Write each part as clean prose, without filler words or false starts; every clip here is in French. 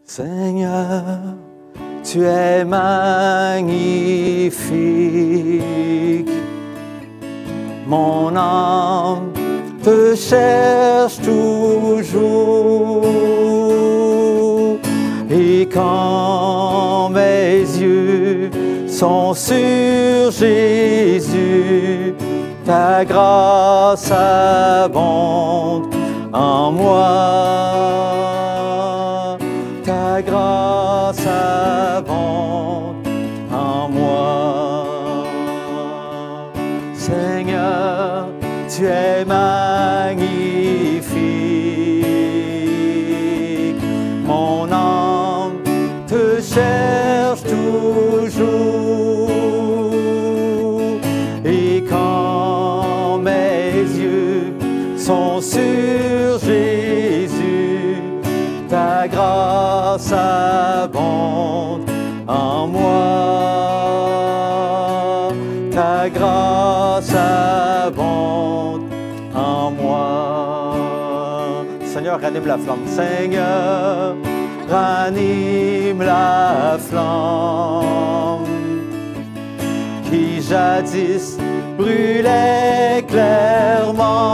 Seigneur, tu es magnifique. Mon âme te cherche toujours. Et quand mes yeux sont sur Jésus, ta grâce abonde en moi. Ta grâce abonde en moi. Seigneur, tu es magnifique. Mon âme te cherche toujours. Et quand mes yeux sont sur Jésus, ta grâce abonde en moi. Ta grâce abonde en moi. Seigneur, ranime la flamme. Seigneur, ranime la flamme qui jadis brûlait clairement.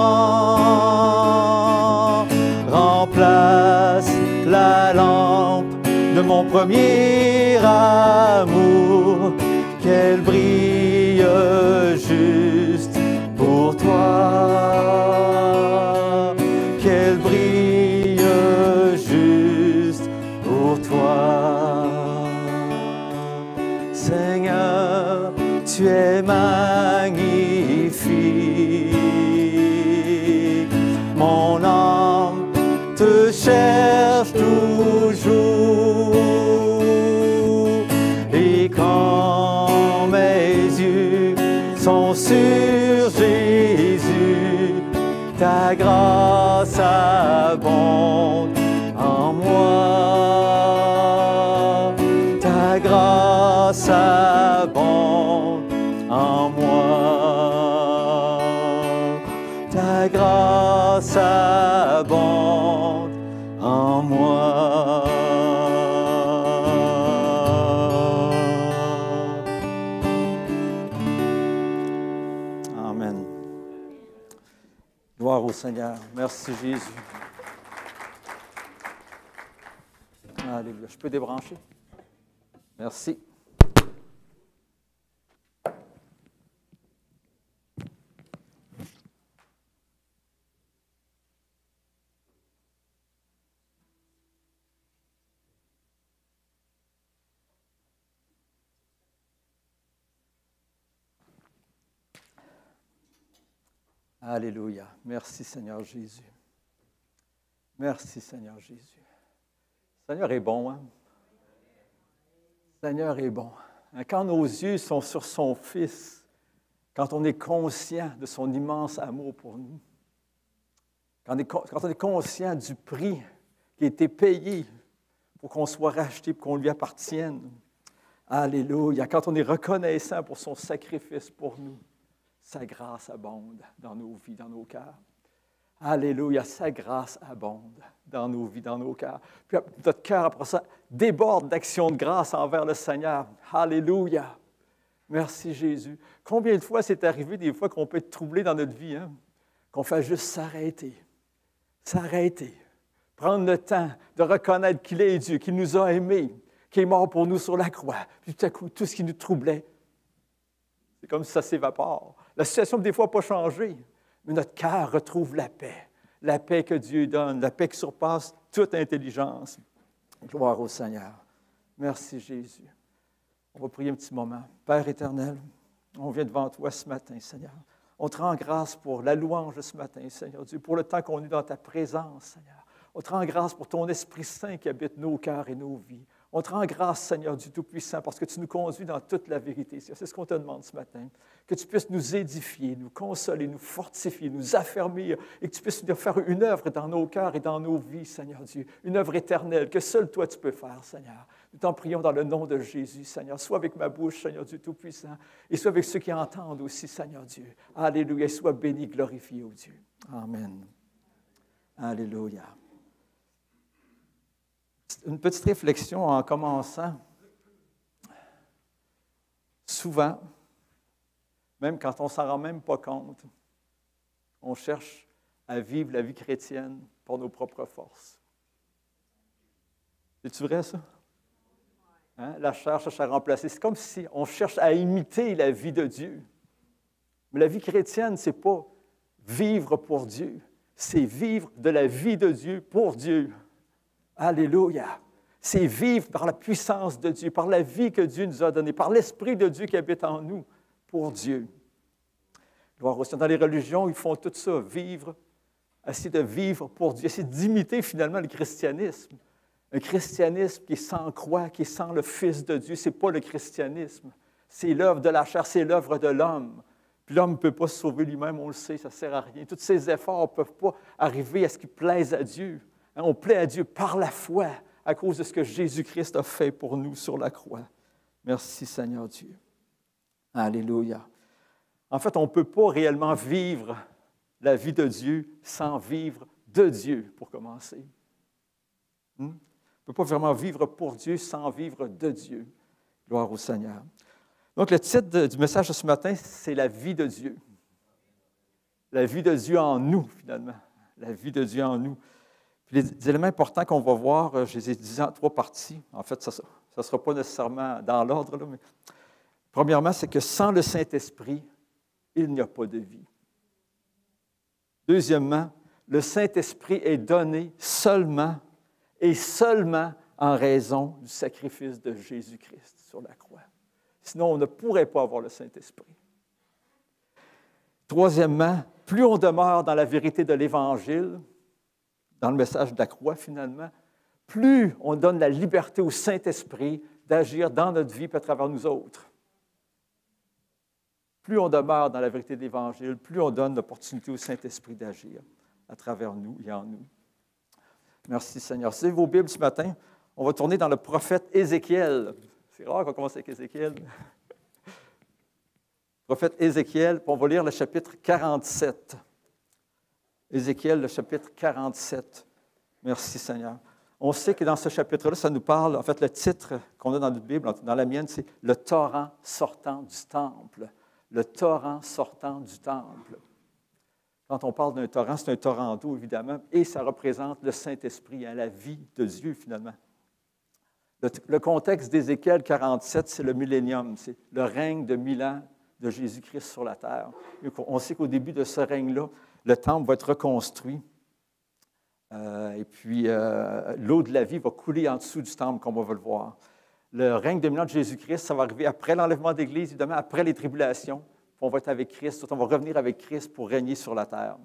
Remplace la lampe de mon premier amour, qu'elle brille juste pour toi, qu'elle brille juste pour toi. Seigneur, tu es magnifique. Mon âme te cherche toujours. Et quand mes yeux sont sur Jésus, ta grâce abonde en moi. Ta grâce abonde en moi. Ta grâce abonde en moi. Amen. Gloire au Seigneur. Merci Jésus. Alléluia. Je peux débrancher? Merci. Alléluia. Merci Seigneur Jésus. Merci Seigneur Jésus. Seigneur est bon, hein? Seigneur est bon. Quand nos yeux sont sur son Fils, quand on est conscient de son immense amour pour nous, quand on est conscient du prix qui a été payé pour qu'on soit racheté, pour qu'on lui appartienne. Alléluia. Quand on est reconnaissant pour son sacrifice pour nous, sa grâce abonde dans nos vies, dans nos cœurs. Alléluia, sa grâce abonde dans nos vies, dans nos cœurs. Puis notre cœur, après ça, déborde d'actions de grâce envers le Seigneur. Alléluia. Merci Jésus. Combien de fois c'est arrivé, des fois qu'on peut être troublé dans notre vie, hein? Qu'on fait juste s'arrêter, prendre le temps de reconnaître qu'il est Dieu, qu'il nous a aimés, qu'il est mort pour nous sur la croix. Puis tout à coup, tout ce qui nous troublait, c'est comme si ça s'évapore. La situation, des fois, n'a pas changé, mais notre cœur retrouve la paix que Dieu donne, la paix qui surpasse toute intelligence. Gloire au Seigneur. Merci, Jésus. On va prier un petit moment. Père éternel, on vient devant toi ce matin, Seigneur. On te rend grâce pour la louange ce matin, Seigneur Dieu, pour le temps qu'on est dans ta présence, Seigneur. On te rend grâce pour ton Esprit Saint qui habite nos cœurs et nos vies. On te rend grâce, Seigneur Dieu Tout-Puissant, parce que tu nous conduis dans toute la vérité. C'est ce qu'on te demande ce matin. Que tu puisses nous édifier, nous consoler, nous fortifier, nous affermir, et que tu puisses nous faire une œuvre dans nos cœurs et dans nos vies, Seigneur Dieu. Une œuvre éternelle que seul toi tu peux faire, Seigneur. Nous t'en prions dans le nom de Jésus, Seigneur. Sois avec ma bouche, Seigneur Dieu Tout-Puissant, et sois avec ceux qui entendent aussi, Seigneur Dieu. Alléluia. Sois béni, glorifié, ô Dieu. Amen. Alléluia. Une petite réflexion en commençant. Souvent, même quand on ne s'en rend même pas compte, on cherche à vivre la vie chrétienne par nos propres forces. C'est-tu vrai, ça? Hein? La chair cherche à remplacer. C'est comme si on cherche à imiter la vie de Dieu. Mais la vie chrétienne, ce n'est pas vivre pour Dieu. C'est vivre de la vie de Dieu pour Dieu. Alléluia! C'est vivre par la puissance de Dieu, par la vie que Dieu nous a donnée, par l'Esprit de Dieu qui habite en nous, pour Dieu. Gloire au Seigneur. Dans les religions, ils font tout ça, vivre, essayer de vivre pour Dieu, essayer d'imiter finalement le christianisme. Un christianisme qui est sans croix, qui est sans le Fils de Dieu, ce n'est pas le christianisme. C'est l'œuvre de la chair, c'est l'œuvre de l'homme. Puis l'homme ne peut pas se sauver lui-même, on le sait, ça ne sert à rien. Tous ses efforts ne peuvent pas arriver à ce qui plaise à Dieu. On plaît à Dieu par la foi, à cause de ce que Jésus-Christ a fait pour nous sur la croix. Merci Seigneur Dieu. Alléluia. En fait, on ne peut pas réellement vivre la vie de Dieu sans vivre de Dieu, pour commencer. On ne peut pas vraiment vivre pour Dieu sans vivre de Dieu. Gloire au Seigneur. Donc, le titre du message de ce matin, c'est « La vie de Dieu ». La vie de Dieu en nous, finalement. La vie de Dieu en nous. Puis les éléments importants qu'on va voir, je les ai divisés en 3 parties. En fait, ça ne sera pas nécessairement dans l'ordre, là, mais premièrement, c'est que sans le Saint-Esprit, il n'y a pas de vie. Deuxièmement, le Saint-Esprit est donné seulement et seulement en raison du sacrifice de Jésus-Christ sur la croix. Sinon, on ne pourrait pas avoir le Saint-Esprit. Troisièmement, plus on demeure dans la vérité de l'Évangile, dans le message de la croix finalement, plus on donne la liberté au Saint-Esprit d'agir dans notre vie et à travers nous autres. Plus on demeure dans la vérité de l'Évangile, plus on donne l'opportunité au Saint-Esprit d'agir à travers nous et en nous. Merci Seigneur. Si vous avez vos Bibles ce matin, on va tourner dans le prophète Ézéchiel. C'est rare qu'on commence avec Ézéchiel. Prophète Ézéchiel, puis on va lire le chapitre 47. Ézéchiel, le chapitre 47. Merci Seigneur. On sait que dans ce chapitre-là, ça nous parle, en fait, le titre qu'on a dans notre Bible, dans la mienne, c'est « Le torrent sortant du temple ». Le torrent sortant du temple. Quand on parle d'un torrent, c'est un torrent d'eau, évidemment, et ça représente le Saint-Esprit, la vie de Dieu, finalement. Le contexte d'Ézéchiel 47, c'est le millénium, c'est le règne de 1000 ans de Jésus-Christ sur la terre. On sait qu'au début de ce règne-là, le temple va être reconstruit. Et puis, l'eau de la vie va couler en dessous du temple, comme on va le voir. Le règne de 1000 ans de Jésus-Christ, ça va arriver après l'enlèvement d'Église, évidemment, après les tribulations. Puis on va être avec Christ, on va revenir avec Christ pour régner sur la terre.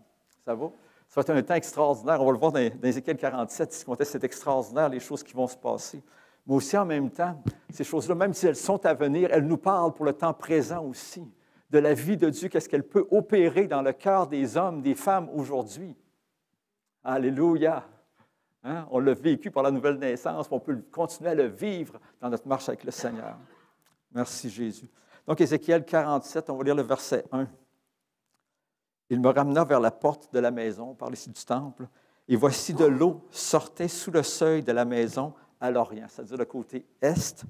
Ça va? Ça va être un temps extraordinaire. On va le voir dans Ézéchiel 47, ce contexte, c'est extraordinaire, les choses qui vont se passer. Mais aussi, en même temps, ces choses-là, même si elles sont à venir, elles nous parlent pour le temps présent aussi, de la vie de Dieu, qu'est-ce qu'elle peut opérer dans le cœur des hommes, des femmes aujourd'hui. Alléluia! Hein? On l'a vécu par la nouvelle naissance, on peut continuer à le vivre dans notre marche avec le Seigneur. Merci Jésus. Donc, Ézéchiel 47, on va lire le verset 1. « Il me ramena vers la porte de la maison, on parle ici du temple, et voici de l'eau sortait sous le seuil de la maison à l'Orient, c'est-à-dire le côté est,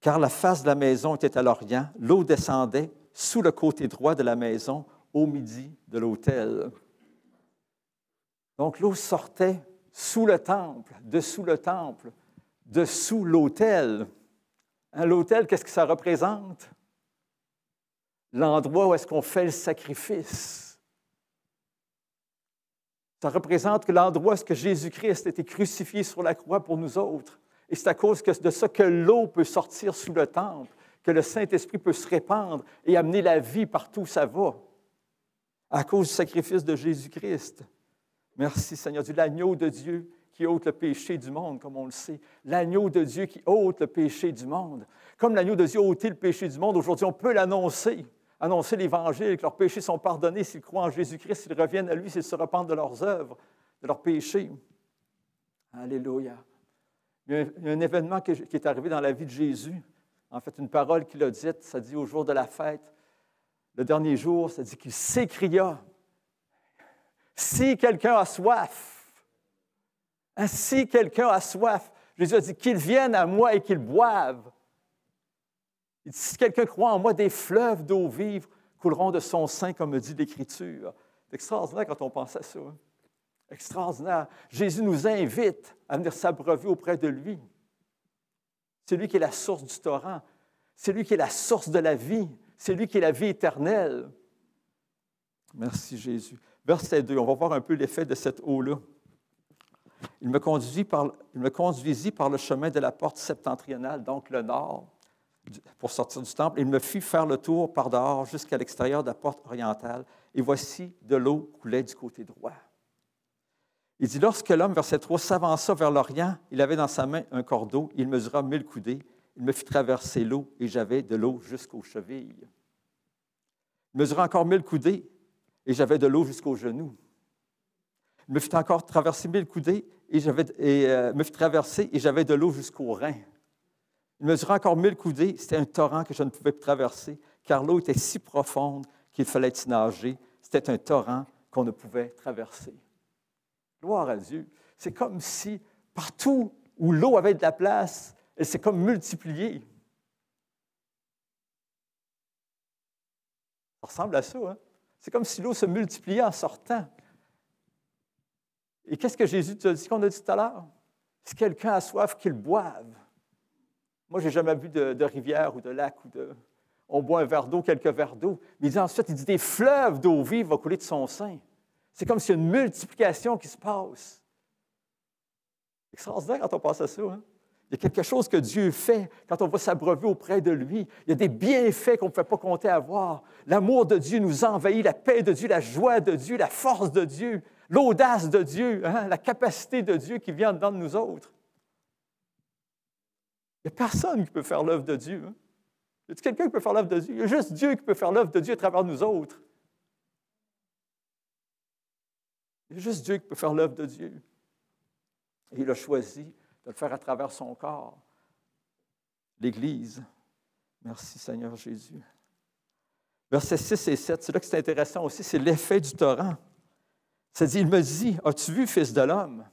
car la face de la maison était à l'Orient, l'eau descendait sous le côté droit de la maison, au midi de l'autel. » Donc, l'eau sortait sous le temple, dessous l'autel. Hein, l'autel, qu'est-ce que ça représente? L'endroit où est-ce qu'on fait le sacrifice. Ça représente que l'endroit où est-ce que Jésus-Christ a été crucifié sur la croix pour nous autres. Et c'est à cause de ça que l'eau peut sortir sous le temple, que le Saint-Esprit peut se répandre et amener la vie partout où ça va, à cause du sacrifice de Jésus-Christ. Merci Seigneur Dieu, l'agneau de Dieu qui ôte le péché du monde, comme on le sait. L'agneau de Dieu qui ôte le péché du monde. Comme l'agneau de Dieu a ôté le péché du monde, aujourd'hui, on peut l'annoncer. Annoncer l'Évangile, que leurs péchés sont pardonnés s'ils croient en Jésus-Christ, s'ils reviennent à lui, s'ils se repentent de leurs œuvres, de leurs péchés. Alléluia. Il y a un événement qui est arrivé dans la vie de Jésus. En fait, une parole qu'il a dite, ça dit au jour de la fête, le dernier jour, ça dit qu'il s'écria « Si quelqu'un a soif, Hein, si quelqu'un a soif, Jésus a dit qu'il vienne à moi et qu'il boive. Il dit, si quelqu'un croit en moi, des fleuves d'eau vive couleront de son sein, comme dit l'Écriture. C'est extraordinaire quand on pense à ça. Hein? Extraordinaire. Jésus nous invite à venir s'abreuver auprès de lui. C'est lui qui est la source du torrent. C'est lui qui est la source de la vie. C'est lui qui est la vie éternelle. Merci Jésus. Verset 2, on va voir un peu l'effet de cette eau-là. Il me conduisit par le chemin de la porte septentrionale, donc le nord, pour sortir du temple. Il me fit faire le tour par dehors jusqu'à l'extérieur de la porte orientale. Et voici, de l'eau coulait du côté droit. Il dit, lorsque l'homme, verset 3, s'avança vers l'Orient, il avait dans sa main un cordeau, il mesura 1000 coudées, il me fit traverser l'eau, et j'avais de l'eau jusqu'aux chevilles. Il mesura encore 1000 coudées, et j'avais de l'eau jusqu'aux genoux. Il me fit encore traverser 1000 coudées, et me fit traverser, et j'avais de l'eau jusqu'aux reins. Il mesura encore 1000 coudées, c'était un torrent que je ne pouvais plus traverser, car l'eau était si profonde qu'il fallait y nager. C'était un torrent qu'on ne pouvait traverser. Gloire à Dieu. C'est comme si partout où l'eau avait de la place, elle s'est comme multipliée. Ça ressemble à ça, hein? C'est comme si l'eau se multipliait en sortant. Et qu'est-ce que Jésus te dit qu'on a dit tout à l'heure? Si quelqu'un a soif, qu'il boive. Moi, je n'ai jamais vu de rivière ou de lac on boit un verre d'eau, quelques verres d'eau. Mais il dit ensuite, des fleuves d'eau vive vont couler de son sein. C'est comme s'il y a une multiplication qui se passe. C'est extraordinaire quand on pense à ça. Hein? Il y a quelque chose que Dieu fait quand on va s'abreuver auprès de lui. Il y a des bienfaits qu'on ne peut pas compter à voir. L'amour de Dieu nous envahit, la paix de Dieu, la joie de Dieu, la force de Dieu, l'audace de Dieu, hein? La capacité de Dieu qui vient dedans de nous autres. Il n'y a personne qui peut faire l'œuvre de Dieu. Hein? Y a-t-il quelqu'un qui peut faire l'œuvre de Dieu? Il y a juste Dieu qui peut faire l'œuvre de Dieu à travers nous autres. Il y a juste Dieu qui peut faire l'œuvre de Dieu. Et il a choisi de le faire à travers son corps, l'Église. Merci Seigneur Jésus. Versets 6 et 7, c'est là que c'est intéressant aussi, c'est l'effet du torrent. Ça dit, il me dit, as-tu vu, fils de l'homme?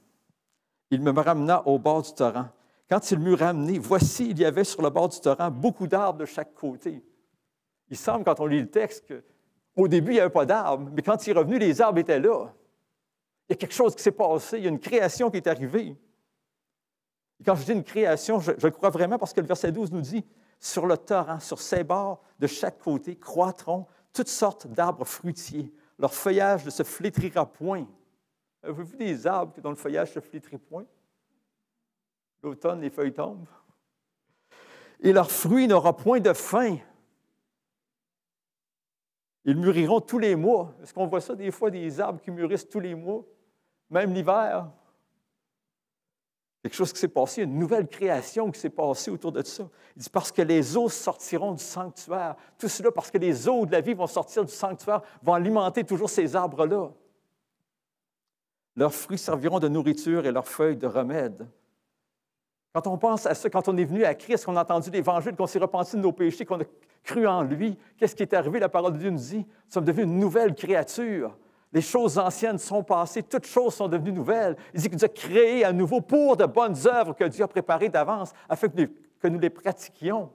Il me ramena au bord du torrent. Quand il m'eut ramené, voici, il y avait sur le bord du torrent beaucoup d'arbres de chaque côté. Il semble, quand on lit le texte, qu'au début, il n'y avait pas d'arbres, mais quand il est revenu, les arbres étaient là. Il y a quelque chose qui s'est passé, il y a une création qui est arrivée. Et quand je dis une création, je le crois vraiment parce que le verset 12 nous dit, sur le torrent, sur ses bords, de chaque côté, croîtront toutes sortes d'arbres fruitiers. Leur feuillage ne se flétrira point. Avez-vous vu des arbres dont le feuillage ne se flétrit point? L'automne, les feuilles tombent. Et leur fruit n'aura point de fin. Ils mûriront tous les mois. Est-ce qu'on voit ça des fois, des arbres qui mûrissent tous les mois? Même l'hiver. Quelque chose qui s'est passé, une nouvelle création qui s'est passée autour de ça. Il dit, parce que les eaux sortiront du sanctuaire. Tout cela parce que les eaux de la vie vont sortir du sanctuaire, vont alimenter toujours ces arbres-là. Leurs fruits serviront de nourriture et leurs feuilles de remède. Quand on pense à ça, quand on est venu à Christ, qu'on a entendu l'Évangile, qu'on s'est repenti de nos péchés, qu'on a cru en lui, qu'est-ce qui est arrivé? La parole de Dieu nous dit, nous sommes devenus une nouvelle créature. Les choses anciennes sont passées, toutes choses sont devenues nouvelles. Il dit qu'il nous a créés à nouveau pour de bonnes œuvres que Dieu a préparées d'avance, afin que nous les pratiquions.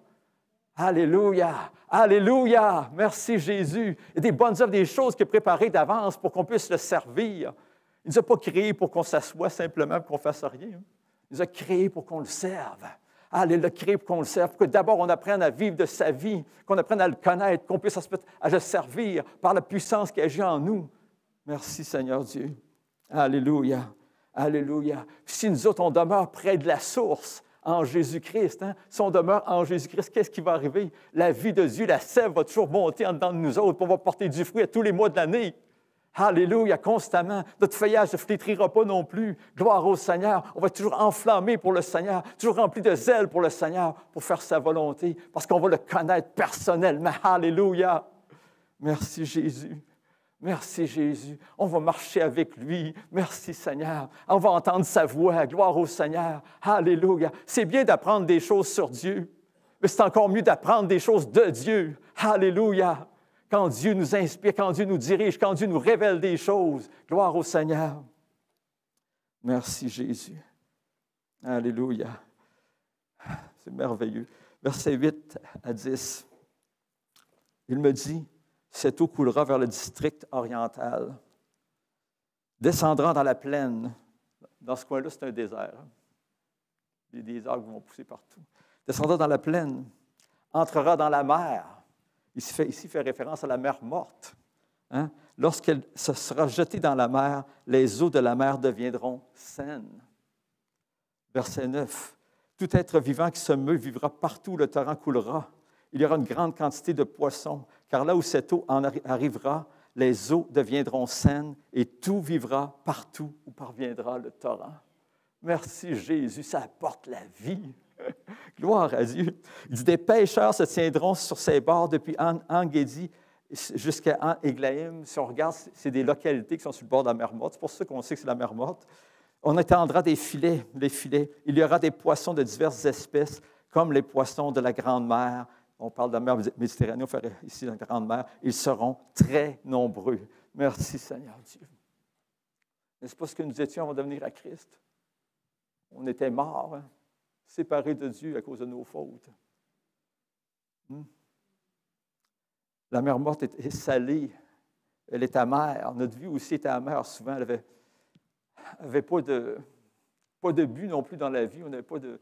Alléluia! Alléluia! Merci Jésus! Il y a des bonnes œuvres, des choses qu'il a préparées d'avance pour qu'on puisse le servir. Il ne nous a pas créés pour qu'on s'assoie simplement, pour qu'on ne fasse rien. Il nous a créés pour qu'on le serve. Il l'a créé pour qu'on le serve, pour que d'abord on apprenne à vivre de sa vie, qu'on apprenne à le connaître, qu'on puisse à le servir par la puissance qui agit en nous. Merci Seigneur Dieu. Alléluia. Alléluia. Si nous autres, on demeure près de la source, en Jésus-Christ, hein? Si on demeure en Jésus-Christ, qu'est-ce qui va arriver? La vie de Dieu, la sève va toujours monter en dedans de nous autres, puis on va porter du fruit à tous les mois de l'année. Alléluia, constamment. Notre feuillage ne flétrira pas non plus. Gloire au Seigneur. On va être toujours enflammé pour le Seigneur, toujours rempli de zèle pour le Seigneur, pour faire sa volonté, parce qu'on va le connaître personnellement. Alléluia. Merci Jésus. Merci Jésus. On va marcher avec lui. Merci Seigneur. On va entendre sa voix. Gloire au Seigneur. Alléluia. C'est bien d'apprendre des choses sur Dieu, mais c'est encore mieux d'apprendre des choses de Dieu. Alléluia. Quand Dieu nous inspire, quand Dieu nous dirige, quand Dieu nous révèle des choses. Gloire au Seigneur. Merci Jésus. Alléluia. C'est merveilleux. Versets 8 à 10. Il me dit, cette eau coulera vers le district oriental, descendra dans la plaine. Dans ce coin-là, c'est un désert. Des arbres vont pousser partout. Descendra dans la plaine, entrera dans la mer. Ici, fait référence à la mer morte. Hein? Lorsqu'elle se sera jetée dans la mer, les eaux de la mer deviendront saines. Verset 9. Tout être vivant qui se meut vivra partout où le torrent coulera. Il y aura une grande quantité de poissons, car là où cette eau en arrivera, les eaux deviendront saines et tout vivra partout où parviendra le torrent. Merci Jésus, ça apporte la vie. Gloire à Dieu. Il dit, des pêcheurs se tiendront sur ses bords depuis En-Gedi jusqu'à En-Eglaïm. Si on regarde, c'est des localités qui sont sur le bord de la mer Morte. C'est pour ça qu'on sait que c'est la mer Morte. On étendra des filets, les filets. Il y aura des poissons de diverses espèces, comme les poissons de la Grande Mer. On parle de la mer Méditerranée, on fait ici la Grande Mer. Ils seront très nombreux. Merci Seigneur Dieu. N'est-ce pas ce que nous étions avant de venir à Christ? On était morts, hein? Séparés de Dieu à cause de nos fautes. La mer Morte est salée, elle est amère. Notre vie aussi était amère. Souvent, elle n'avait pas de but non plus dans la vie. On n'avait pas de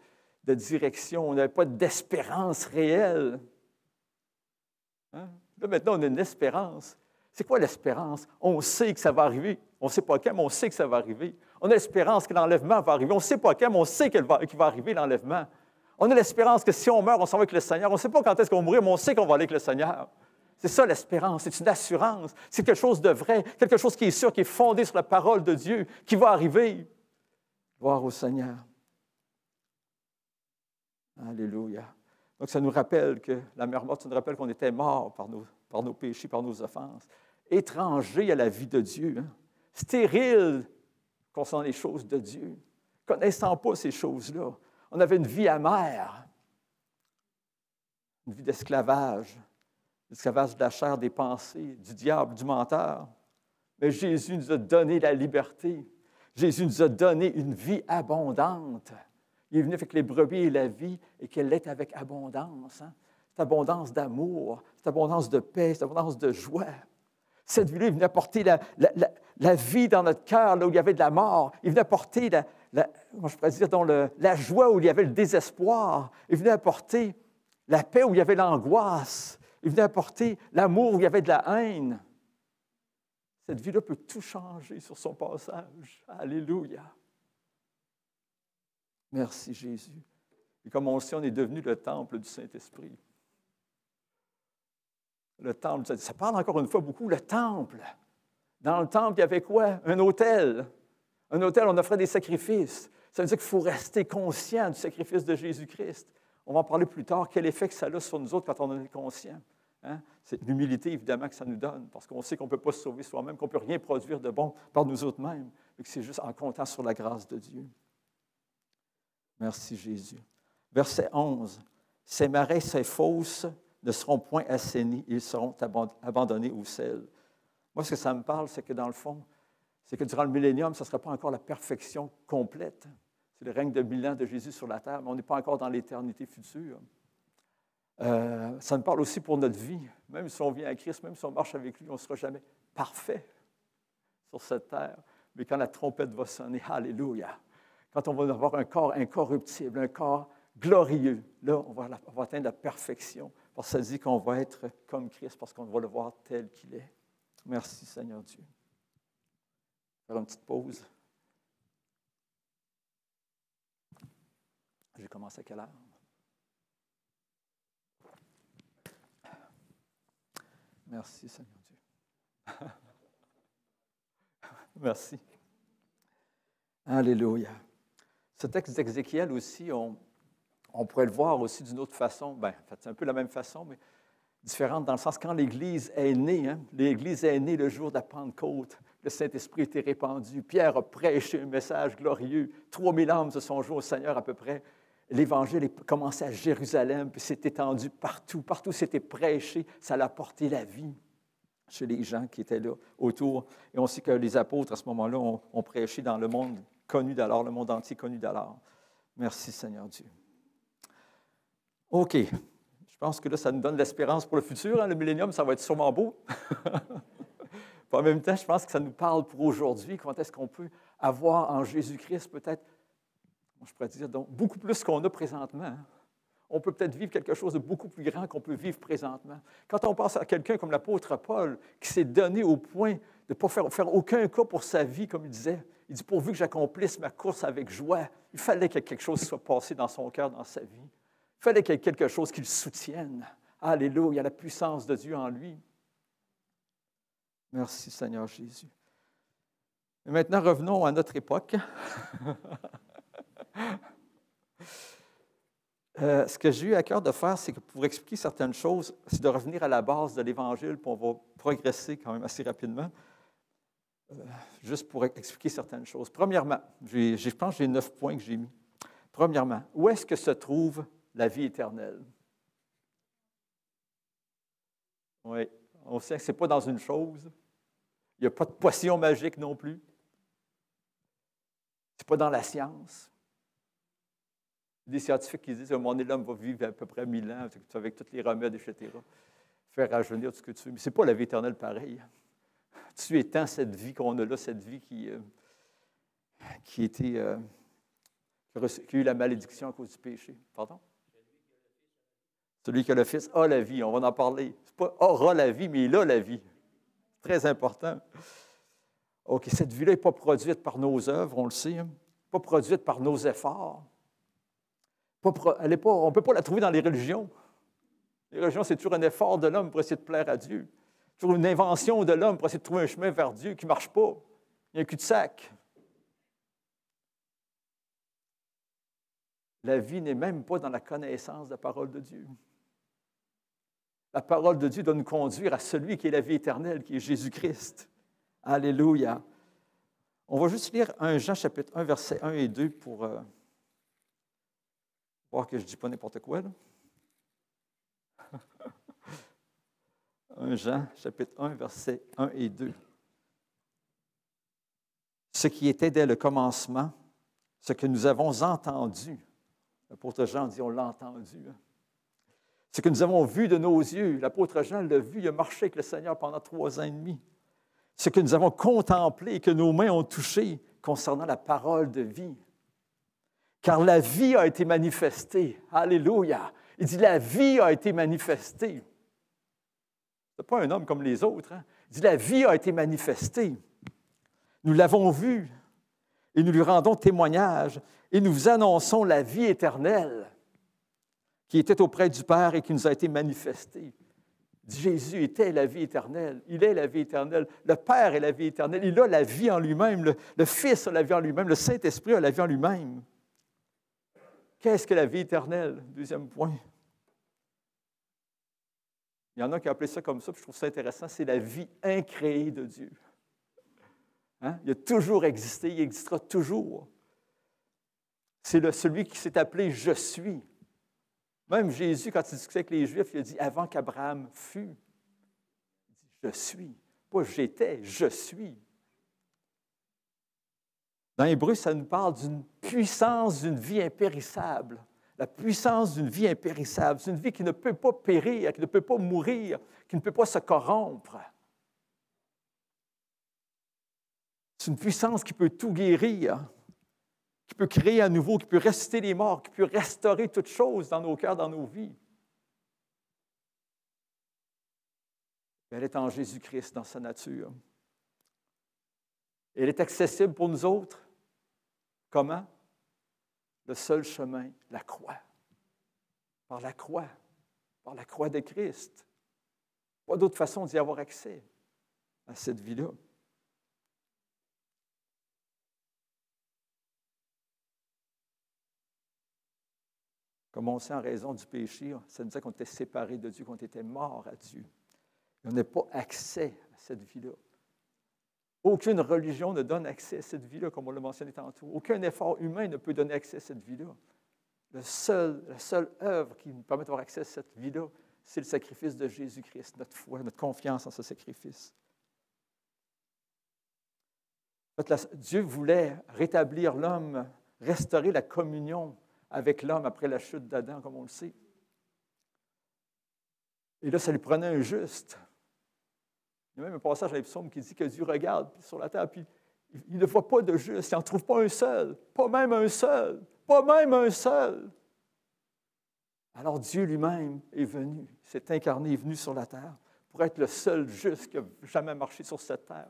direction. On n'avait pas d'espérance réelle. Hein? Là, maintenant, on a une espérance. C'est quoi l'espérance? On sait que ça va arriver. On ne sait pas quand, mais on sait que ça va arriver. On a l'espérance que l'enlèvement va arriver. On ne sait pas quand, mais on sait qu'il va arriver l'enlèvement. On a l'espérance que si on meurt, on s'en va avec le Seigneur. On ne sait pas quand est-ce qu'on va mourir, mais on sait qu'on va aller avec le Seigneur. C'est ça l'espérance, c'est une assurance. C'est quelque chose de vrai, quelque chose qui est sûr, qui est fondé sur la parole de Dieu, qui va arriver. Gloire au Seigneur. Alléluia. Donc, ça nous rappelle que la mer Morte, ça nous rappelle qu'on était morts par nos péchés, par nos offenses. Étrangers à la vie de Dieu. Hein? Stériles concernant les choses de Dieu. Connaissant pas ces choses-là. On avait une vie amère. Une vie d'esclavage. L'esclavage de la chair, des pensées, du diable, du menteur. Mais Jésus nous a donné la liberté. Jésus nous a donné une vie abondante. Il est venu avec les brebis et la vie, et qu'elle est avec abondance. Hein? Cette abondance d'amour, cette abondance de paix, cette abondance de joie. Cette vie-là, il venait apporter la vie dans notre cœur, là où il y avait de la mort. Il venait apporter comment je pourrais dire, la joie où il y avait le désespoir. Il venait apporter la paix où il y avait l'angoisse. Il venait apporter l'amour où il y avait de la haine. Cette vie-là peut tout changer sur son passage. Alléluia. Merci Jésus. Et comme on le sait, on est devenu le temple du Saint-Esprit. Le temple, ça parle encore une fois beaucoup, le temple. Dans le temple, il y avait quoi? Un autel. Un autel, on offrait des sacrifices. Ça veut dire qu'il faut rester conscient du sacrifice de Jésus-Christ. On va en parler plus tard, quel effet que ça a sur nous autres quand on en est conscient. Hein? C'est l'humilité, évidemment, que ça nous donne, parce qu'on sait qu'on ne peut pas se sauver soi-même, qu'on ne peut rien produire de bon par nous autres-mêmes, mais que c'est juste en comptant sur la grâce de Dieu. Merci Jésus. Verset 11. « Ces marais, ces fosses ne seront point assainis, ils seront abandonnés au sel. » Moi, ce que ça me parle, c'est que dans le fond, c'est que durant le millénium, ça ne sera pas encore la perfection complète. C'est le règne de 1000 ans de Jésus sur la terre, mais on n'est pas encore dans l'éternité future. Ça me parle aussi pour notre vie. Même si on vient à Christ, même si on marche avec lui, on ne sera jamais parfait sur cette terre. Mais quand la trompette va sonner, alléluia, quand on va avoir un corps incorruptible, un corps glorieux, là, on va atteindre la perfection. Parce que ça dit qu'on va être comme Christ, parce qu'on va le voir tel qu'il est. Merci, Seigneur Dieu. Faire une petite pause. J'ai commencé à quelle heure? Merci, Seigneur Dieu. Merci. Alléluia. Ce texte d'Ézéchiel aussi, on pourrait le voir aussi d'une autre façon. Bien, en fait, c'est un peu la même façon, mais différente dans le sens quand l'Église est née. Hein, l'Église est née le jour de la Pentecôte. Le Saint-Esprit était répandu. Pierre a prêché un message glorieux. 3000 âmes se sont joints au Seigneur à peu près. L'Évangile a commencé à Jérusalem, puis s'est étendu partout. Partout c'était prêché. Ça a apporté la vie chez les gens qui étaient là autour. Et on sait que les apôtres, à ce moment-là, ont prêché dans le monde connu d'alors, le monde entier connu d'alors. Merci, Seigneur Dieu. OK. Je pense que là, ça nous donne l'espérance pour le futur. Hein? Le millénium, ça va être sûrement beau. Puis en même temps, je pense que ça nous parle pour aujourd'hui. Comment est-ce qu'on peut avoir en Jésus-Christ peut-être, je pourrais dire, donc, beaucoup plus qu'on a présentement. Hein? On peut peut-être vivre quelque chose de beaucoup plus grand qu'on peut vivre présentement. Quand on pense à quelqu'un comme l'apôtre Paul, qui s'est donné au point de ne pas faire aucun cas pour sa vie, comme il disait, il dit, pourvu que j'accomplisse ma course avec joie, il fallait que quelque chose soit passé dans son cœur, dans sa vie. Il fallait qu'il y ait quelque chose qui le soutienne. Alléluia, il y a la puissance de Dieu en lui. Merci, Seigneur Jésus. Et maintenant, revenons à notre époque. Ce que j'ai eu à cœur de faire, c'est que pour expliquer certaines choses, c'est de revenir à la base de l'Évangile, puis on va progresser quand même assez rapidement, juste pour expliquer certaines choses. Premièrement, je pense que j'ai 9 points que j'ai mis. Premièrement, où est-ce que se trouve la vie éternelle? Oui, on sait que ce n'est pas dans une chose. Il n'y a pas de potion magique non plus. Ce n'est pas dans la science. Des scientifiques qui disent qu'à un moment donné, l'homme va vivre à peu près 1000 ans avec tous les remèdes, etc. Faire rajeunir tout ce que tu veux. Mais ce n'est pas la vie éternelle pareil. Tu étends cette vie qu'on a là, cette vie qui a eu la malédiction à cause du péché. Pardon? Celui qui a le Fils a la vie. On va en parler. Ce n'est pas aura la vie, mais il a la vie. C'est très important. OK, cette vie-là n'est pas produite par nos œuvres, on le sait. Hein? Pas produite par nos efforts. On ne peut pas la trouver dans les religions. Les religions, c'est toujours un effort de l'homme pour essayer de plaire à Dieu. Toujours une invention de l'homme pour essayer de trouver un chemin vers Dieu qui ne marche pas. Il y a un cul-de-sac. La vie n'est même pas dans la connaissance de la parole de Dieu. La parole de Dieu doit nous conduire à celui qui est la vie éternelle, qui est Jésus-Christ. Alléluia. On va juste lire 1 Jean chapitre 1, versets 1 et 2 pour voir que je ne dis pas n'importe quoi. Là. 1 Jean chapitre 1, versets 1 et 2. Ce qui était dès le commencement, ce que nous avons entendu. L'apôtre Jean dit, on l'a entendu. Hein? Ce que nous avons vu de nos yeux. L'apôtre Jean l'a vu, il a marché avec le Seigneur pendant 3 ans et demi. Ce que nous avons contemplé et que nos mains ont touché concernant la parole de vie. Car la vie a été manifestée. Alléluia! Il dit, la vie a été manifestée. Ce n'est pas un homme comme les autres. Hein? Il dit, la vie a été manifestée. Nous l'avons vue et nous lui rendons témoignage et nous vous annonçons la vie éternelle qui était auprès du Père et qui nous a été manifestée. Jésus était la vie éternelle. Il est la vie éternelle. Le Père est la vie éternelle. Il a la vie en lui-même. Le Fils a la vie en lui-même. Le Saint-Esprit a la vie en lui-même. Qu'est-ce que la vie éternelle? Deuxième point. Il y en a qui ont appelé ça comme ça, puis je trouve ça intéressant. C'est la vie incréée de Dieu. Hein? Il a toujours existé, il existera toujours. C'est celui qui s'est appelé « Je suis ». Même Jésus, quand il discutait avec les Juifs, il a dit « Avant qu'Abraham fût ». Il dit « Je suis ». Pas « j'étais », « je suis ». Dans Hébreu, ça nous parle d'une puissance d'une vie impérissable. La puissance d'une vie impérissable. C'est une vie qui ne peut pas périr, qui ne peut pas mourir, qui ne peut pas se corrompre. C'est une puissance qui peut tout guérir, qui peut créer à nouveau, qui peut ressusciter les morts, qui peut restaurer toutes choses dans nos cœurs, dans nos vies. Elle est en Jésus-Christ, dans sa nature. Elle est accessible pour nous autres. Comment? Le seul chemin, la croix. Par la croix. Par la croix de Christ. Pas d'autre façon d'y avoir accès à cette vie-là. Comme on sait en raison du péché, ça nous dit qu'on était séparés de Dieu, qu'on était morts à Dieu. Et on n'a pas accès à cette vie-là. Aucune religion ne donne accès à cette vie-là, comme on l'a mentionné tantôt. Aucun effort humain ne peut donner accès à cette vie-là. La seule œuvre qui nous permet d'avoir accès à cette vie-là, c'est le sacrifice de Jésus-Christ, notre foi, notre confiance en ce sacrifice. En fait, Dieu voulait rétablir l'homme, restaurer la communion avec l'homme après la chute d'Adam, comme on le sait. Et là, ça lui prenait un juste. Il y a même un passage dans les psaumes qui dit que Dieu regarde sur la terre, puis il ne voit pas de juste, il n'en trouve pas un seul, pas même un seul, pas même un seul. Alors Dieu lui-même est venu, s'est incarné, est venu sur la terre pour être le seul juste qui a jamais marché sur cette terre.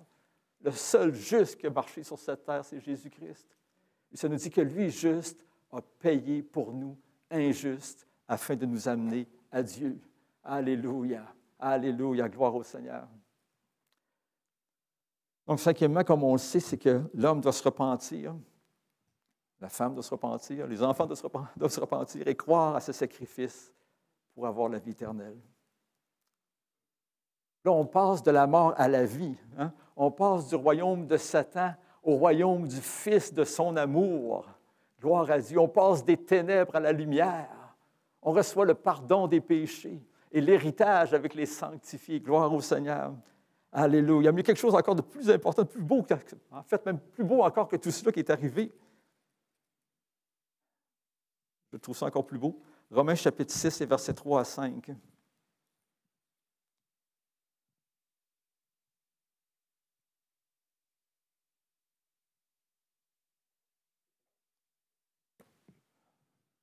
Le seul juste qui a marché sur cette terre, c'est Jésus-Christ. Et ça nous dit que lui, juste, a payé pour nous, injuste, afin de nous amener à Dieu. Alléluia, alléluia, gloire au Seigneur. Donc, cinquièmement, comme on le sait, c'est que l'homme doit se repentir, la femme doit se repentir, les enfants doivent se repentir et croire à ce sacrifice pour avoir la vie éternelle. Là, on passe de la mort à la vie. Hein? On passe du royaume de Satan au royaume du Fils de son amour. Gloire à Dieu. On passe des ténèbres à la lumière. On reçoit le pardon des péchés et l'héritage avec les sanctifiés. Gloire au Seigneur. Alléluia. Mais il y a quelque chose encore de plus important, de plus beau, en fait, même plus beau encore que tout cela qui est arrivé. Je trouve ça encore plus beau. Romains chapitre 6 et versets 3 à 5.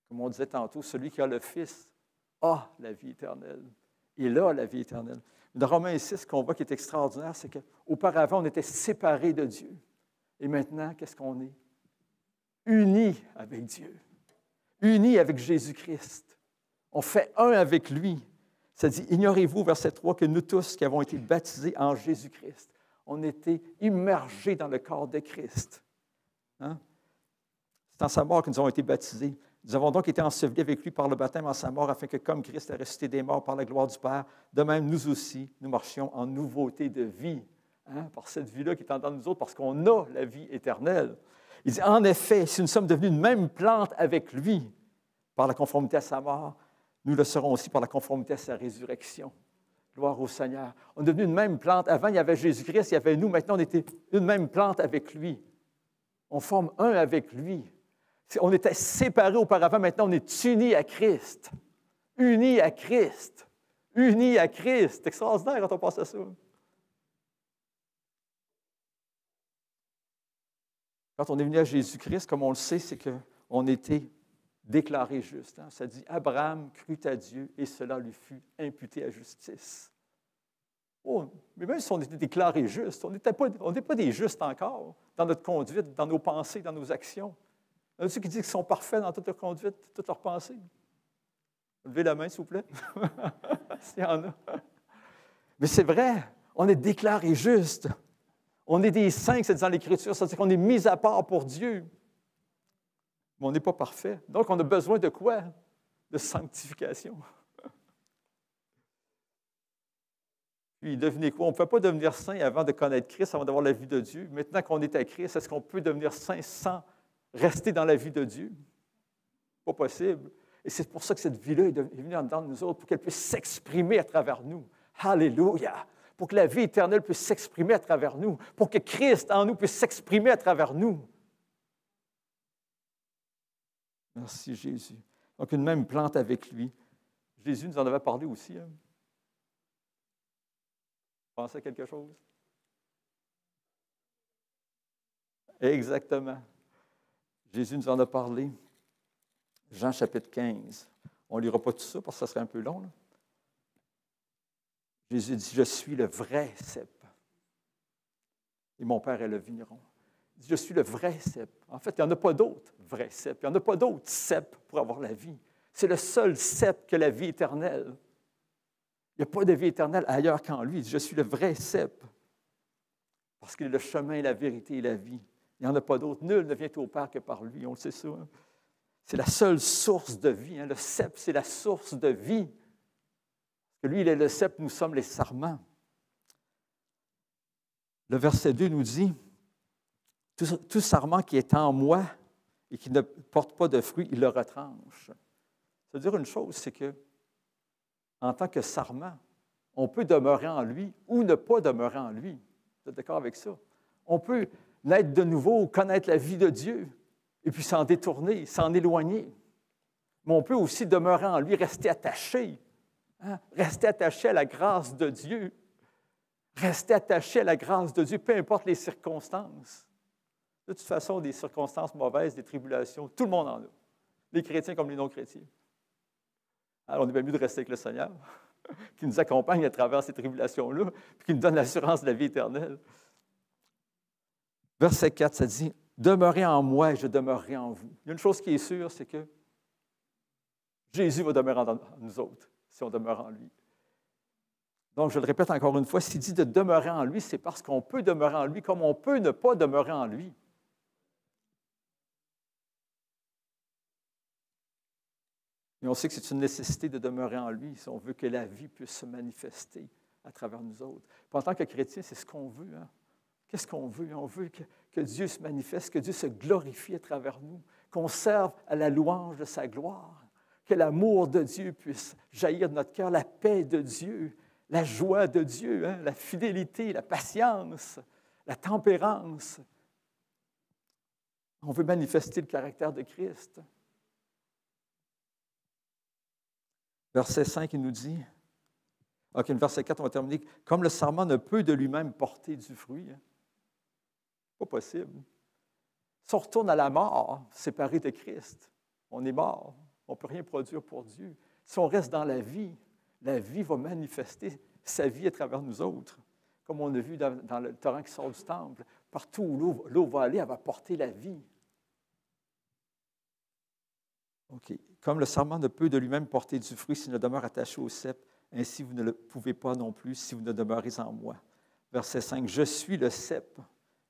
Comme on disait tantôt, celui qui a le Fils a la vie éternelle. Il a la vie éternelle. Dans Romains 6, ce qu'on voit qui est extraordinaire, c'est qu'auparavant, on était séparés de Dieu. Et maintenant, qu'est-ce qu'on est? Unis avec Dieu. Unis avec Jésus-Christ. On fait un avec lui. Ça dit, ignorez-vous, verset 3, que nous tous qui avons été baptisés en Jésus-Christ, on était immergés dans le corps de Christ. Hein? C'est en sa mort que nous avons été baptisés. Nous avons donc été ensevelis avec lui par le baptême en sa mort, afin que, comme Christ a ressuscité des morts par la gloire du Père, de même, nous aussi, nous marchions en nouveauté de vie, hein, par cette vie-là qui est en dedans de nous autres, parce qu'on a la vie éternelle. Il dit, en effet, si nous sommes devenus une même plante avec lui, par la conformité à sa mort, nous le serons aussi par la conformité à sa résurrection. Gloire au Seigneur. On est devenu une même plante. Avant, il y avait Jésus-Christ, il y avait nous. Maintenant, on était une même plante avec lui. On forme un avec lui. On était séparés auparavant, maintenant on est unis à Christ. Unis à Christ. Unis à Christ. C'est extraordinaire quand on pense à ça. Quand on est venu à Jésus-Christ, comme on le sait, c'est qu'on était déclaré juste. Hein? Ça dit, Abraham crut à Dieu et cela lui fut imputé à justice. Oh, mais même si on était déclaré juste, on n'est pas des justes encore dans notre conduite, dans nos pensées, dans nos actions. Il y en a ceux qui disent qu'ils sont parfaits dans toute leur conduite, toute leur pensée. Levez la main, s'il vous plaît. S'il y en a. Mais c'est vrai, on est déclaré juste. On est des saints, c'est dit dans l'Écriture, c'est-à-dire qu'on est mis à part pour Dieu. Mais on n'est pas parfait. Donc, on a besoin de quoi? De sanctification. Puis, devinez quoi? On ne peut pas devenir saint avant de connaître Christ, avant d'avoir la vie de Dieu. Maintenant qu'on est à Christ, est-ce qu'on peut devenir saint sans rester dans la vie de Dieu? Pas possible. Et c'est pour ça que cette vie-là est venue en dedans de nous autres, pour qu'elle puisse s'exprimer à travers nous. Alléluia! Pour que la vie éternelle puisse s'exprimer à travers nous, pour que Christ en nous puisse s'exprimer à travers nous. Merci Jésus. Donc, une même plante avec lui. Jésus nous en avait parlé aussi. Hein? Pensez à quelque chose? Exactement. Jésus nous en a parlé. Jean chapitre 15. On ne lira pas tout ça parce que ça serait un peu long. Là. Jésus dit, je suis le vrai cep. Et mon Père est le vigneron. Il dit, je suis le vrai cep. En fait, il n'y en a pas d'autre vrai cep. Il n'y en a pas d'autre cep pour avoir la vie. C'est le seul cep que la vie éternelle. Il n'y a pas de vie éternelle ailleurs qu'en lui. Il dit, je suis le vrai cep. Parce qu'il est le chemin, la vérité et la vie. Il n'y en a pas d'autre. Nul ne vient au Père que par lui. On le sait ça. Hein? C'est la seule source de vie. Hein? Le cep, c'est la source de vie. Parce que lui, il est le cep, nous sommes les sarments. Le verset 2 nous dit, tout sarment qui est en moi et qui ne porte pas de fruit, il le retranche. Ça veut dire une chose, c'est que en tant que sarment, on peut demeurer en lui ou ne pas demeurer en lui. Vous êtes d'accord avec ça? On peut naître de nouveau, connaître la vie de Dieu, et puis s'en détourner, s'en éloigner. Mais on peut aussi demeurer en lui, rester attaché. Hein? Rester attaché à la grâce de Dieu. Rester attaché à la grâce de Dieu, peu importe les circonstances. De toute façon, des circonstances mauvaises, des tribulations, tout le monde en a. Les chrétiens comme les non-chrétiens. Alors, on est bien mieux de rester avec le Seigneur, qui nous accompagne à travers ces tribulations-là, puis qui nous donne l'assurance de la vie éternelle. Verset 4, ça dit « Demeurez en moi et je demeurerai en vous ». Il y a une chose qui est sûre, c'est que Jésus va demeurer en nous autres, si on demeure en lui. Donc, je le répète encore une fois, s'il dit de demeurer en lui, c'est parce qu'on peut demeurer en lui comme on peut ne pas demeurer en lui. Et on sait que c'est une nécessité de demeurer en lui si on veut que la vie puisse se manifester à travers nous autres. Puis en tant que chrétien, c'est ce qu'on veut. Hein? Qu'est-ce qu'on veut? On veut que Dieu se manifeste, que Dieu se glorifie à travers nous, qu'on serve à la louange de sa gloire, que l'amour de Dieu puisse jaillir de notre cœur, la paix de Dieu, la joie de Dieu, hein? La fidélité, la patience, la tempérance. On veut manifester le caractère de Christ. Verset 5, il nous dit, OK, verset 4, on va terminer. Comme le sarment ne peut de lui-même porter du fruit, hein? Pas possible. Si on retourne à la mort, séparé de Christ, on est mort. On ne peut rien produire pour Dieu. Si on reste dans la vie va manifester sa vie à travers nous autres. Comme on a vu dans le torrent qui sort du temple, partout où l'eau va aller, elle va porter la vie. OK. Comme le sarment ne peut de lui-même porter du fruit s'il ne demeure attaché au cep, ainsi vous ne le pouvez pas non plus si vous ne demeurez en moi. Verset 5. Je suis le cep,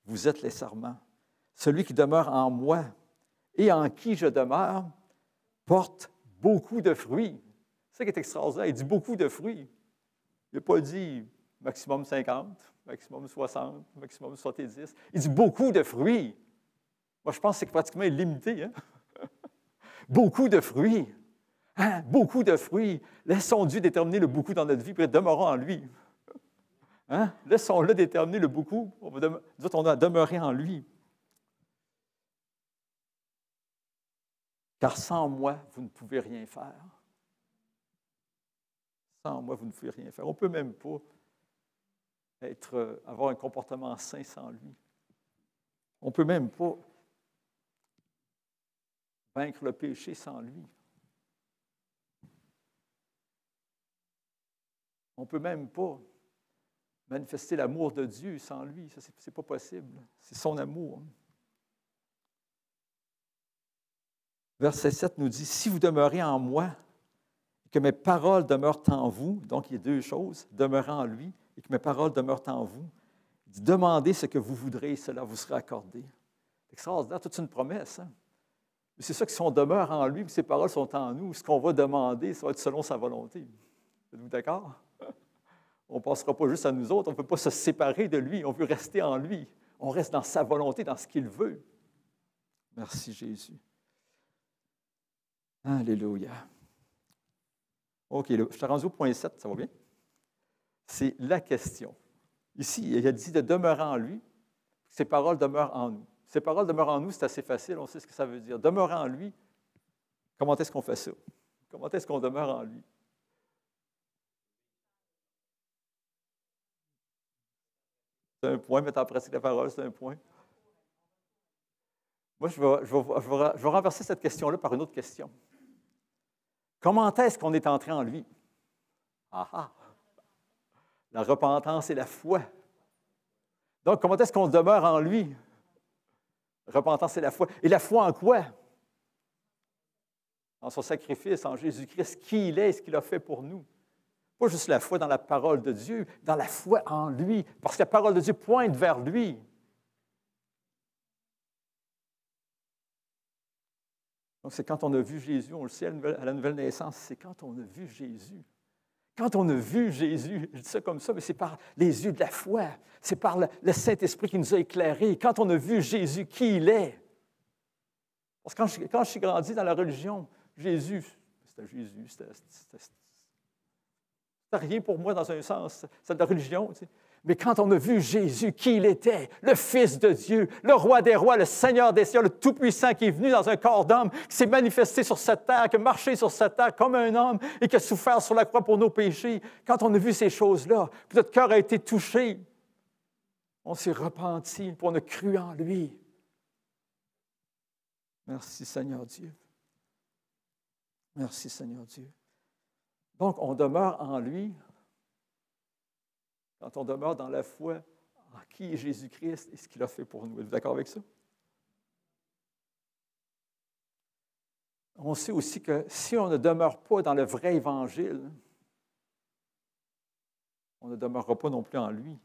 vous êtes les sarments. Celui qui demeure en moi et en qui je demeure porte beaucoup de fruits. C'est ça qui est extraordinaire. Il dit beaucoup de fruits. Il n'a pas dit maximum 50, maximum 60, maximum 70. Il dit beaucoup de fruits. Moi, je pense que c'est pratiquement illimité. Hein? Beaucoup de fruits. Hein? Beaucoup de fruits. Laissons Dieu déterminer le beaucoup dans notre vie, puis demeurons en lui. Hein? Laissons-le déterminer le beaucoup. On a demeuré en lui. Car sans moi, vous ne pouvez rien faire. Sans moi, vous ne pouvez rien faire. On ne peut même pas avoir un comportement sain sans lui. On ne peut même pas vaincre le péché sans lui. On ne peut même pas manifester l'amour de Dieu sans lui. Ça, c'est pas possible. C'est son amour. Verset 7 nous dit, « Si vous demeurez en moi, et que mes paroles demeurent en vous, donc il y a deux choses, demeurer en lui, et que mes paroles demeurent en vous, il dit, demandez ce que vous voudrez, et cela vous sera accordé. » C'est extraordinaire, toute une promesse. Hein? Mais c'est ça que si on demeure en lui, et que ses paroles sont en nous, ce qu'on va demander, ça va être selon sa volonté. Êtes-vous d'accord? On ne passera pas juste à nous autres, on ne peut pas se séparer de lui, on veut rester en lui. On reste dans sa volonté, dans ce qu'il veut. Merci Jésus. Alléluia. OK, là, je suis rendu au point 7, ça va bien? C'est la question. Ici, il a dit de demeurer en lui, ses paroles demeurent en nous. Ses paroles demeurent en nous, c'est assez facile, on sait ce que ça veut dire. Demeurer en lui, comment est-ce qu'on fait ça? Comment est-ce qu'on demeure en lui? C'est un point, mettre en pratique la parole, c'est un point. Moi, je vais renverser cette question-là par une autre question. Comment est-ce qu'on est entré en lui? Ah ah! La repentance et la foi. Donc, comment est-ce qu'on demeure en lui? Repentance et la foi. Et la foi en quoi? En son sacrifice, en Jésus-Christ, qui il est et ce qu'il a fait pour nous. Pas juste la foi dans la parole de Dieu, dans la foi en lui, parce que la parole de Dieu pointe vers lui. Donc, c'est quand on a vu Jésus, on le sait à la nouvelle naissance, c'est quand on a vu Jésus. Quand on a vu Jésus, je dis ça comme ça, mais c'est par les yeux de la foi, c'est par le Saint-Esprit qui nous a éclairés. Quand on a vu Jésus, qui il est. Parce que quand je suis grandi dans la religion, Jésus, c'était Jésus, c'était rien pour moi dans un sens, c'est de la religion. Tu sais. Mais quand on a vu Jésus, qui il était, le Fils de Dieu, le Roi des rois, le Seigneur des seigneurs, le Tout-Puissant qui est venu dans un corps d'homme, qui s'est manifesté sur cette terre, qui a marché sur cette terre comme un homme et qui a souffert sur la croix pour nos péchés, quand on a vu ces choses-là, puis notre cœur a été touché, on s'est repenti, puis on a cru en lui. Merci Seigneur Dieu. Merci Seigneur Dieu. Donc, on demeure en lui. Quand on demeure dans la foi en qui est Jésus-Christ et ce qu'il a fait pour nous. Êtes-vous d'accord avec ça? On sait aussi que si on ne demeure pas dans le vrai Évangile, on ne demeurera pas non plus en lui.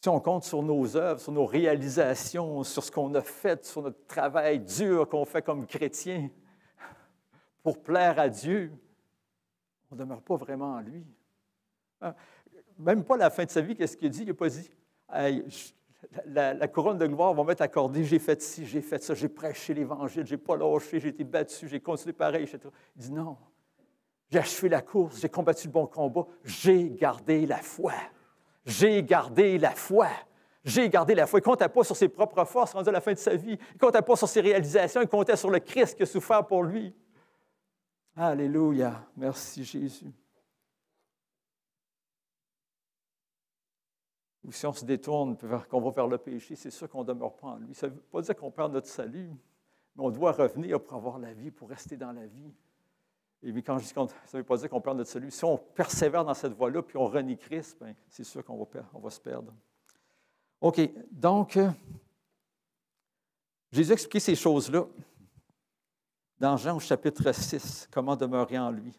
Si on compte sur nos œuvres, sur nos réalisations, sur ce qu'on a fait, sur notre travail dur qu'on fait comme chrétien pour plaire à Dieu, on ne demeure pas vraiment en lui. Même pas à la fin de sa vie, qu'est-ce qu'il dit? Il n'a pas dit hey, la couronne de gloire va m'être accordée, j'ai fait ci, j'ai fait ça, j'ai prêché l'Évangile, je n'ai pas lâché, j'ai été battu, j'ai continué pareil, etc. Il dit non, j'ai achevé la course, j'ai combattu le bon combat, j'ai gardé la foi. J'ai gardé la foi. J'ai gardé la foi. Il ne comptait pas sur ses propres forces rendu à la fin de sa vie. Il ne comptait pas sur ses réalisations, il comptait sur le Christ qui a souffert pour lui. Alléluia. Merci Jésus. Ou si on se détourne, qu'on va vers le péché, c'est sûr qu'on ne demeure pas en lui. Ça ne veut pas dire qu'on perd notre salut, mais on doit revenir pour avoir la vie, pour rester dans la vie. Et puis quand je dis ça ne veut pas dire qu'on perd notre salut. Si on persévère dans cette voie-là, puis on renie Christ, bien, c'est sûr qu'on va se perdre. OK, donc, Jésus a expliqué ces choses-là dans Jean au chapitre 6, comment demeurer en lui.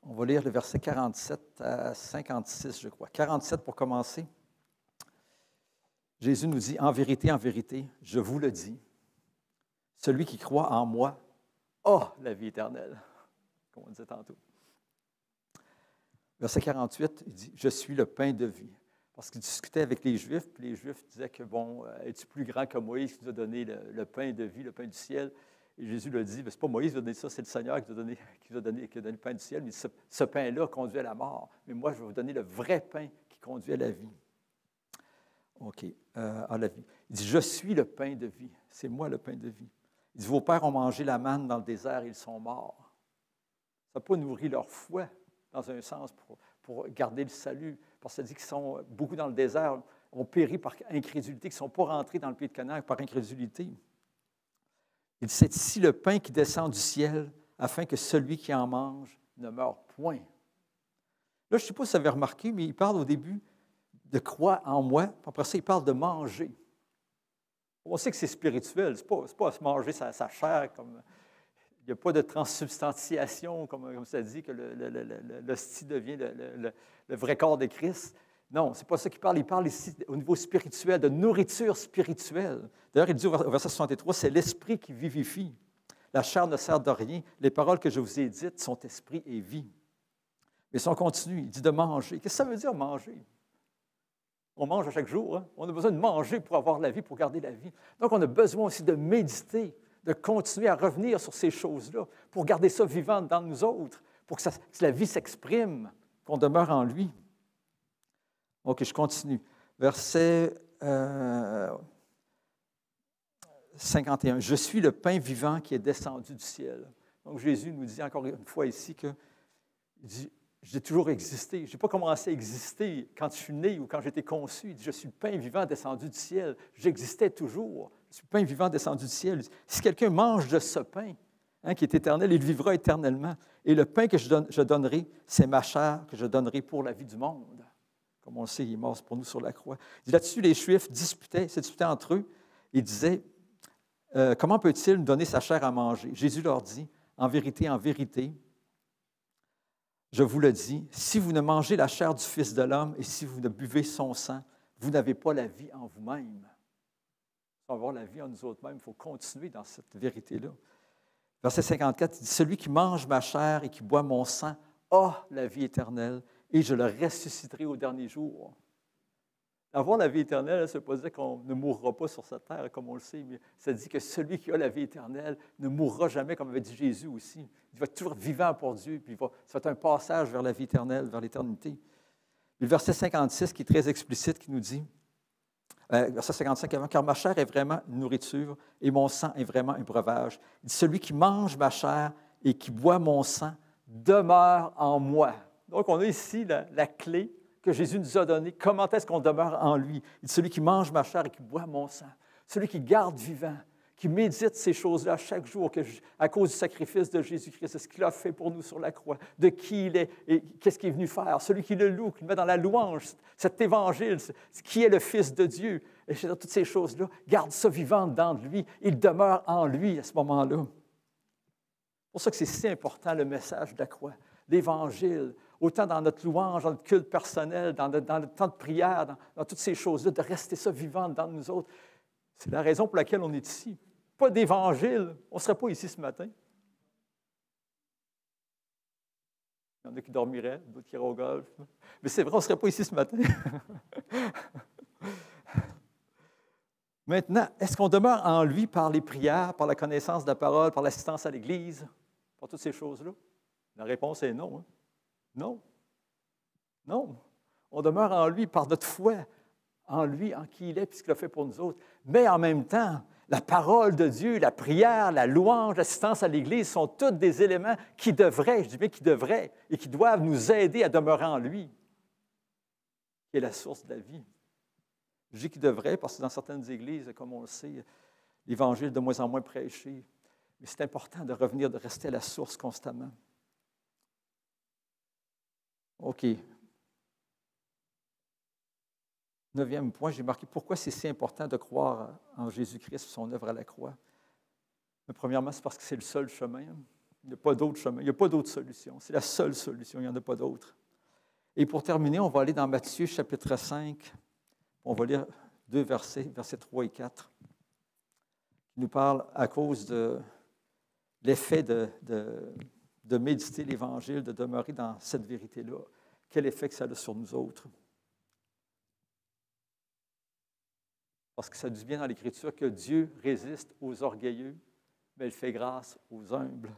On va lire le verset 47 à 56, je crois. 47 pour commencer. Jésus nous dit, en vérité, je vous le dis, celui qui croit en moi a la vie éternelle, comme on disait tantôt. Verset 48, il dit, je suis le pain de vie. Parce qu'il discutait avec les Juifs, puis les Juifs disaient que, bon, es-tu plus grand que Moïse qui nous a donné le pain de vie, le pain du ciel? Et Jésus le dit, ce n'est pas Moïse qui a donné ça, c'est le Seigneur qui a donné le pain du ciel. Mais ce pain-là conduit à la mort. Mais moi, je vais vous donner le vrai pain qui conduit à la vie. OK, à la vie. Il dit, je suis le pain de vie. C'est moi le pain de vie. Il dit, vos pères ont mangé la manne dans le désert, ils sont morts. Ça n'a pas nourri leur foi, dans un sens, pour garder le salut. Parce que ça dit qu'ils sont beaucoup dans le désert, ont péri par incrédulité, qui ne sont pas rentrés dans le pays de Canaan par incrédulité. Il dit, c'est ici le pain qui descend du ciel, afin que celui qui en mange ne meure point. Là, je ne sais pas si vous avez remarqué, mais il parle au début de croire en moi, puis après ça, il parle de manger. On sait que c'est spirituel, ce n'est pas se manger sa chair, comme il n'y a pas de transsubstantiation, comme ça dit, que l'hostie devient le vrai corps de Christ. Non, ce n'est pas ça qu'il parle. Il parle ici au niveau spirituel, de nourriture spirituelle. D'ailleurs, il dit au verset 63, c'est l'esprit qui vivifie. La chair ne sert de rien. Les paroles que je vous ai dites sont esprit et vie. Mais si on continue, il dit de manger. Qu'est-ce que ça veut dire manger? On mange à chaque jour. Hein? On a besoin de manger pour avoir la vie, pour garder la vie. Donc, on a besoin aussi de méditer, de continuer à revenir sur ces choses-là, pour garder ça vivant dans nous autres, pour que la vie s'exprime, qu'on demeure en lui. OK, je continue. Verset 51. « Je suis le pain vivant qui est descendu du ciel. » Donc, Jésus nous dit encore une fois ici que il dit, j'ai toujours existé. Je n'ai pas commencé à exister quand je suis né ou quand j'ai été conçu. Il dit, je suis le pain vivant descendu du ciel. J'existais toujours. Je suis le pain vivant descendu du ciel. Si quelqu'un mange de ce pain, qui est éternel, il vivra éternellement. Et le pain que je donnerai, c'est ma chair que je donnerai pour la vie du monde. Comme on le sait, il est mort pour nous sur la croix. Là-dessus, les Juifs se disputaient entre eux. Ils disaient, comment peut-il nous donner sa chair à manger? Jésus leur dit, en vérité, je vous le dis, si vous ne mangez la chair du Fils de l'homme et si vous ne buvez son sang, vous n'avez pas la vie en vous-même. Pour avoir la vie en nous autres-mêmes, il faut continuer dans cette vérité-là. Verset 54, il dit, celui qui mange ma chair et qui boit mon sang a la vie éternelle, et je le ressusciterai au dernier jour. Avoir la vie éternelle, ça ne veut pas dire qu'on ne mourra pas sur cette terre, comme on le sait, mais ça dit que celui qui a la vie éternelle ne mourra jamais, comme avait dit Jésus aussi. Il va être toujours vivant pour Dieu, puis ça va être un passage vers la vie éternelle, vers l'éternité. Le verset 56, qui est très explicite, qui nous dit, verset 55 avant, « Car ma chair est vraiment une nourriture et mon sang est vraiment un breuvage. Il dit, celui qui mange ma chair et qui boit mon sang demeure en moi. » Donc, on a ici la clé que Jésus nous a donnée. Comment est-ce qu'on demeure en lui? Il dit, celui qui mange ma chair et qui boit mon sang, celui qui garde vivant, qui médite ces choses-là chaque jour à cause du sacrifice de Jésus-Christ, c'est ce qu'il a fait pour nous sur la croix, de qui il est et qu'est-ce qu'il est venu faire. Celui qui le loue, qui le met dans la louange, cet évangile, qui est le Fils de Dieu, et toutes ces choses-là, garde ça vivant dedans de lui. Il demeure en lui à ce moment-là. C'est pour ça que c'est si important le message de la croix, l'Évangile, autant dans notre louange, dans notre culte personnel, dans le temps de prière, dans toutes ces choses-là, de rester ça vivant dans nous autres. C'est la raison pour laquelle on est ici. Pas d'Évangile, on ne serait pas ici ce matin. Il y en a qui dormiraient, d'autres qui iraient au golf. Mais c'est vrai, on ne serait pas ici ce matin. Maintenant, est-ce qu'on demeure en lui par les prières, par la connaissance de la parole, par l'assistance à l'Église, par toutes ces choses-là? La réponse est non. Hein? Non. Non. On demeure en lui par notre foi, en lui, en qui il est, puis ce qu'il a fait pour nous autres. Mais en même temps, la parole de Dieu, la prière, la louange, l'assistance à l'Église sont tous des éléments qui devraient, je dis bien qui devraient, et qui doivent nous aider à demeurer en lui, qui est la source de la vie. Je dis qu'il devrait, parce que dans certaines églises, comme on le sait, l'Évangile est de moins en moins prêché. Mais c'est important de revenir, de rester à la source constamment. OK. 9e point, j'ai marqué pourquoi c'est si important de croire en Jésus-Christ et son œuvre à la croix. Mais premièrement, c'est parce que c'est le seul chemin. Il n'y a pas d'autre chemin, il n'y a pas d'autre solution. C'est la seule solution, il n'y en a pas d'autre. Et pour terminer, on va aller dans Matthieu chapitre 5. On va lire 2 versets, versets 3 et 4, qui nous parlent à cause de l'effet de méditer l'Évangile, de demeurer dans cette vérité-là. Quel effet que ça a sur nous autres? Parce que ça dit bien dans l'Écriture que Dieu résiste aux orgueilleux, mais il fait grâce aux humbles.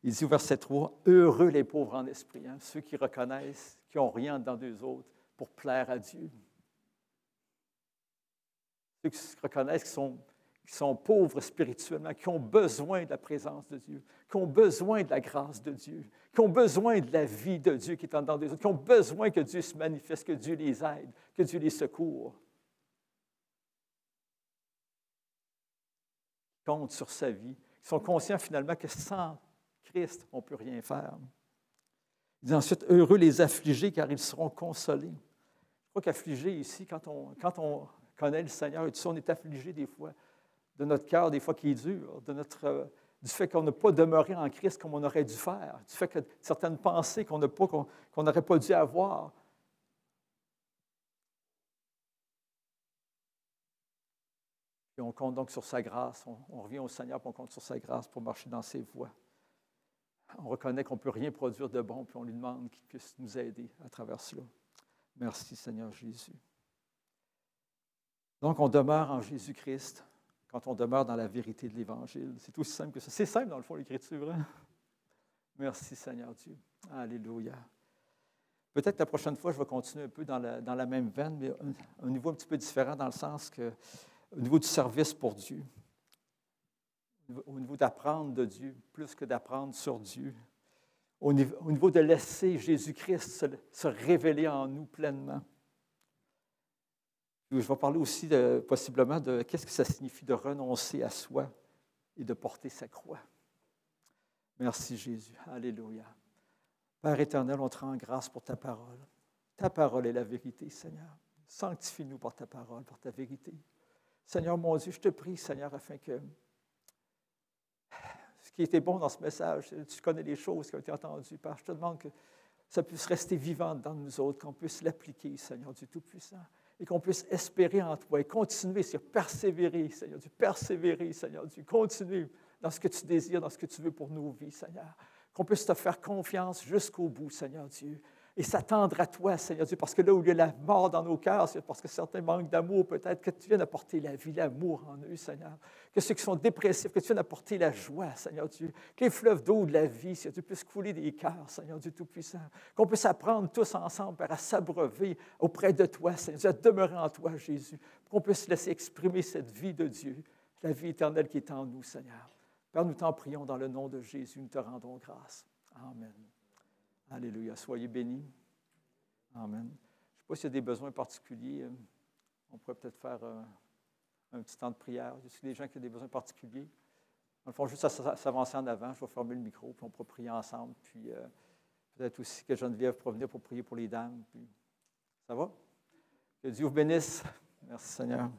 Il dit au verset 3, « Heureux les pauvres en esprit, hein, ceux qui reconnaissent qu'ils n'ont rien dans d'eux autres, pour plaire à Dieu. » Ceux qui reconnaissent qu'ils sont pauvres spirituellement, qui ont besoin de la présence de Dieu, qui ont besoin de la grâce de Dieu, qui ont besoin de la vie de Dieu qui est en dedans d'eux autres, qui ont besoin que Dieu se manifeste, que Dieu les aide, que Dieu les secourt. Qui comptent sur sa vie, qui sont conscients finalement que sans Christ, on ne peut rien faire. Il dit ensuite, « Heureux les affligés, car ils seront consolés. » Je crois qu'affligé ici, quand on connaît le Seigneur et tout ça, on est affligé des fois de notre cœur, des fois qui est dur, du fait qu'on n'a pas demeuré en Christ comme on aurait dû faire, du fait que certaines pensées qu'on n'aurait pas dû avoir. Et on compte donc sur sa grâce, on revient au Seigneur et on compte sur sa grâce pour marcher dans ses voies. On reconnaît qu'on ne peut rien produire de bon, puis on lui demande qu'il puisse nous aider à travers cela. Merci, Seigneur Jésus. Donc, on demeure en Jésus-Christ quand on demeure dans la vérité de l'Évangile. C'est aussi simple que ça. C'est simple, dans le fond, l'Écriture. Hein? Merci, Seigneur Dieu. Alléluia. Peut-être la prochaine fois, je vais continuer un peu dans la même veine, mais un niveau un petit peu différent dans le sens que, au niveau du service pour Dieu. Au niveau d'apprendre de Dieu, plus que d'apprendre sur Dieu. Au niveau de laisser Jésus-Christ se révéler en nous pleinement. Je vais parler aussi possiblement de qu'est-ce que ça signifie de renoncer à soi et de porter sa croix. Merci Jésus. Alléluia. Père éternel, on te rend grâce pour ta parole. Ta parole est la vérité, Seigneur. Sanctifie-nous par ta parole, par ta vérité. Seigneur mon Dieu, je te prie, Seigneur, afin que ce qui était bon dans ce message, tu connais les choses qui ont été entendues, Père. Je te demande que ça puisse rester vivant dans nous autres, qu'on puisse l'appliquer, Seigneur Dieu Tout-Puissant, et qu'on puisse espérer en toi et continuer, persévérer, Seigneur Dieu, persévérer, Seigneur Dieu, continuer dans ce que tu désires, dans ce que tu veux pour nos vies, Seigneur. qu'on puisse te faire confiance jusqu'au bout, Seigneur Dieu, et s'attendre à toi, Seigneur Dieu, parce que là où il y a la mort dans nos cœurs, c'est parce que certains manquent d'amour, peut-être que tu viennes apporter la vie, l'amour en eux, Seigneur. Que ceux qui sont dépressifs, que tu viennes apporter la joie, Seigneur Dieu. Que les fleuves d'eau de la vie, Seigneur Dieu, puissent couler des cœurs, Seigneur Dieu Tout-Puissant. Qu'on puisse apprendre tous ensemble, Père, à s'abreuver auprès de toi, Seigneur Dieu, à demeurer en toi, Jésus. Qu'on puisse laisser exprimer cette vie de Dieu, la vie éternelle qui est en nous, Seigneur. Père, nous t'en prions dans le nom de Jésus, nous te rendons grâce. Amen. Alléluia. Soyez bénis. Amen. Je ne sais pas s'il y a des besoins particuliers. On pourrait peut-être faire un petit temps de prière. Y a-t-il des gens qui ont des besoins particuliers? Dans le fond, juste à s'avancer en avant. Je vais fermer le micro, puis on pourra prier ensemble. Puis peut-être aussi que Geneviève pourra venir pour prier pour les dames. Puis, ça va? Que Dieu vous bénisse. Merci Seigneur.